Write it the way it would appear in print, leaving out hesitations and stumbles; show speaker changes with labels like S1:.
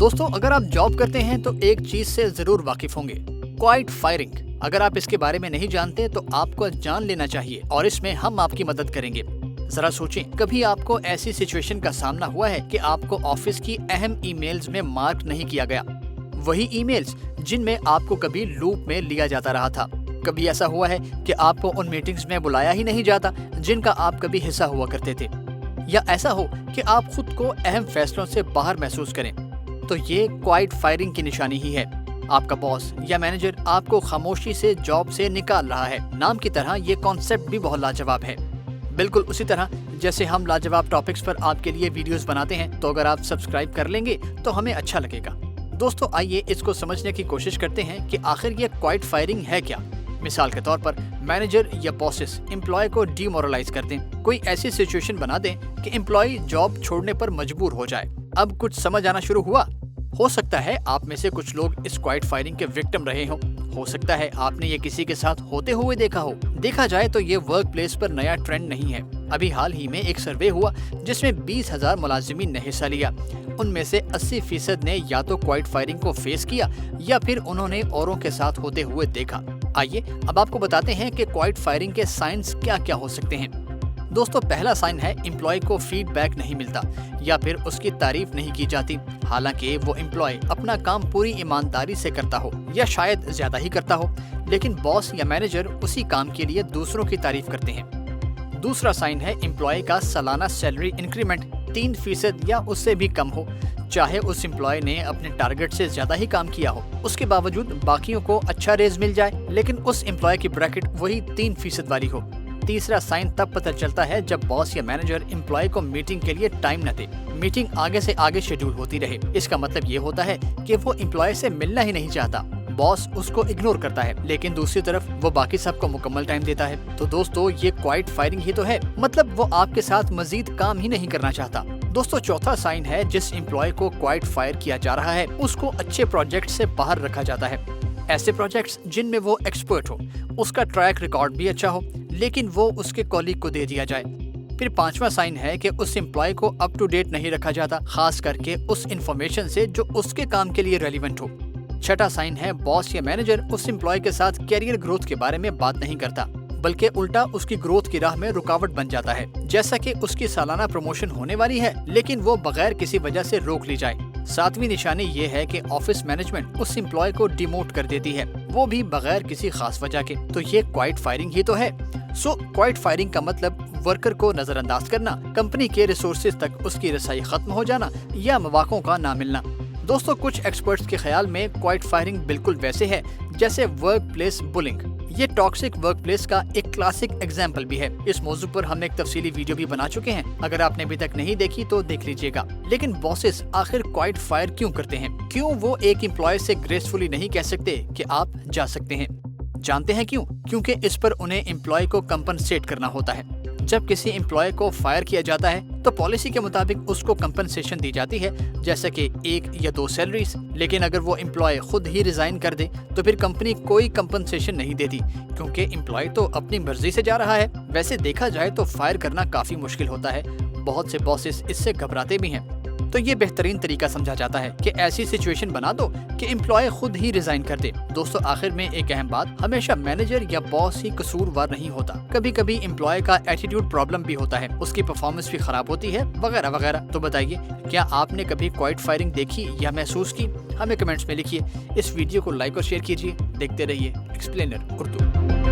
S1: दोस्तों, अगर आप जॉब करते हैं तो एक चीज से जरूर वाकिफ होंगे, क्वाइट फायरिंग। अगर आप इसके बारे में नहीं जानते तो आपको जान लेना चाहिए और इसमें हम आपकी मदद करेंगे। जरा सोचें, कभी आपको ऐसी सिचुएशन का सामना हुआ है कि आपको ऑफिस की अहम ईमेल्स में मार्क नहीं किया गया, वही ईमेल्स जिनमें आपको कभी लूप में लिया जाता रहा था। कभी ऐसा हुआ है कि आपको उन मीटिंग्स में बुलाया ही नहीं जाता जिनका आप कभी हिस्सा हुआ करते थे, या ऐसा हो कि आप खुद को अहम फैसलों से बाहर महसूस करें, तो ये क्वाइट फायरिंग की निशानी ही है। आपका बॉस या मैनेजर आपको खामोशी से जॉब से निकाल रहा है। नाम की तरह ये कॉन्सेप्ट भी बहुत लाजवाब है, बिल्कुल उसी तरह जैसे हम लाजवाब टॉपिक्स पर आपके लिए वीडियोस बनाते हैं। तो अगर आप सब्सक्राइब कर लेंगे तो हमें अच्छा लगेगा। दोस्तों, आइए इसको समझने की कोशिश करते हैं कि आखिर ये क्वाइट फायरिंग है क्या। मिसाल के तौर पर मैनेजर या बॉसेस एम्प्लॉय को डीमोरलाइज कर दें, कोई ऐसी सिचुएशन बना दें कि एम्प्लॉय जॉब छोड़ने पर मजबूर हो जाए। अब कुछ समझ आना शुरू हुआ? हो सकता है आप में से कुछ लोग इस क्वाइट फायरिंग के विक्टिम रहे हों। हो सकता है आपने ये किसी के साथ होते हुए देखा हो। देखा जाए तो ये वर्क प्लेस पर नया ट्रेंड नहीं है। अभी हाल ही में एक सर्वे हुआ जिसमें 20,000 मुलाजिमीन ने हिस्सा लिया। उनमें से 80% ने या तो क्वाइट फायरिंग को फेस किया या फिर उन्होंने औरों के साथ होते हुए देखा। आइए अब आपको बताते हैं कि क्वाइट फायरिंग के साइंस क्या क्या हो सकते हैं। दोस्तों, पहला साइन है एम्प्लॉय को फीडबैक नहीं मिलता या फिर उसकी तारीफ नहीं की जाती, हालांकि वो एम्प्लॉय अपना काम पूरी ईमानदारी से करता हो या शायद ज्यादा ही करता हो, लेकिन बॉस या मैनेजर उसी काम के लिए दूसरों की तारीफ करते हैं। दूसरा साइन है एम्प्लॉय का सालाना सैलरी इंक्रीमेंट 3% या उससे भी कम हो, चाहे उस एम्प्लॉय ने अपने टारगेट से ज्यादा ही काम किया हो, उसके बावजूद बाकियों को अच्छा रेज मिल जाए, लेकिन उस एम्प्लॉय की ब्रैकेट वही 3% वाली हो। तीसरा साइन तब पता चलता है जब बॉस या मैनेजर एम्प्लॉय को मीटिंग के लिए टाइम न दे, मीटिंग आगे से आगे शेड्यूल होती रहे। इसका मतलब ये होता है कि वो एम्प्लॉय से मिलना ही नहीं चाहता। बॉस उसको इग्नोर करता है, लेकिन दूसरी तरफ वो बाकी सबको मुकम्मल टाइम देता है। तो दोस्तों, ये क्वाइट फायरिंग ही तो है, मतलब वो आपके साथ मजीद काम ही नहीं करना चाहता। दोस्तों, चौथा साइन है जिस एम्प्लॉय को क्वाइट फायर किया जा रहा है उसको अच्छे प्रोजेक्ट से बाहर रखा जाता है। ऐसे प्रोजेक्ट्स जिनमें वो एक्सपर्ट हो, उसका ट्रैक रिकॉर्ड भी अच्छा हो, लेकिन वो उसके कॉलीग को दे दिया जाए। फिर पांचवा साइन है कि उस एम्प्लॉय को अप टू डेट नहीं रखा जाता, खास करके उस इन्फॉर्मेशन से जो उसके काम के लिए रेलिवेंट हो। छठा साइन है बॉस या मैनेजर उस एम्प्लॉय के साथ कैरियर ग्रोथ के बारे में बात नहीं करता, बल्कि उल्टा उसकी ग्रोथ की राह में रुकावट बन जाता है। जैसा कि उसकी सालाना प्रमोशन होने वाली है, लेकिन वो बगैर किसी वजह से रोक ली जाए। सातवीं निशानी ये है कि ऑफिस मैनेजमेंट उस एम्प्लॉय को डिमोट कर देती है, वो भी बगैर किसी खास वजह के। तो ये क्वाइट फायरिंग ही तो है। क्वाइट फायरिंग का मतलब वर्कर को नजरअंदाज करना, कंपनी के रिसोर्सेज तक उसकी रसाई खत्म हो जाना या मौकों का ना मिलना। दोस्तों, कुछ एक्सपर्ट्स के ख्याल में क्वाइट फायरिंग बिल्कुल वैसे है जैसे वर्क प्लेस बुलिंग। ये टॉक्सिक वर्क प्लेस का एक क्लासिक एग्जाम्पल भी है। इस मौजू पर हम एक तफसीली वीडियो भी बना चुके हैं, अगर आपने अभी तक नहीं देखी तो देख लीजिएगा। लेकिन बॉसेस आखिर क्वाइट फायर क्यों करते हैं? क्यों वो एक एम्प्लॉय से ग्रेसफुली नहीं कह सकते कि आप जा सकते हैं? जानते हैं क्यों? क्योंकि इस पर उन्हें एम्प्लॉय को कंपनसेट करना होता है। जब किसी एम्प्लॉय को फायर किया जाता है तो पॉलिसी के मुताबिक उसको कंपनसेशन दी जाती है, जैसे कि 1 या 2 सैलरीज। लेकिन अगर वो एम्प्लॉय खुद ही रिजाइन कर दे तो फिर कंपनी कोई कंपनसेशन नहीं देती, क्योंकि एम्प्लॉय तो अपनी मर्जी से जा रहा है। वैसे देखा जाए तो फायर करना काफी मुश्किल होता है, बहुत से बॉसेस इससे घबराते भी हैं। तो ये बेहतरीन तरीका समझा जाता है कि ऐसी सिचुएशन बना दो कि एम्प्लॉय खुद ही रिजाइन कर दे। दोस्तों, आखिर में एक अहम बात, हमेशा मैनेजर या बॉस ही कसूरवार नहीं होता। कभी कभी एम्प्लॉय का एटीट्यूड प्रॉब्लम भी होता है, उसकी परफॉर्मेंस भी खराब होती है, वगैरह वगैरह। तो बताइए, क्या आपने कभी क्वाइट फायरिंग देखी या महसूस की? हमें कमेंट्स में लिखिए। इस वीडियो को लाइक और शेयर कीजिए। देखते रहिए एक्सप्लेनर उर्दू।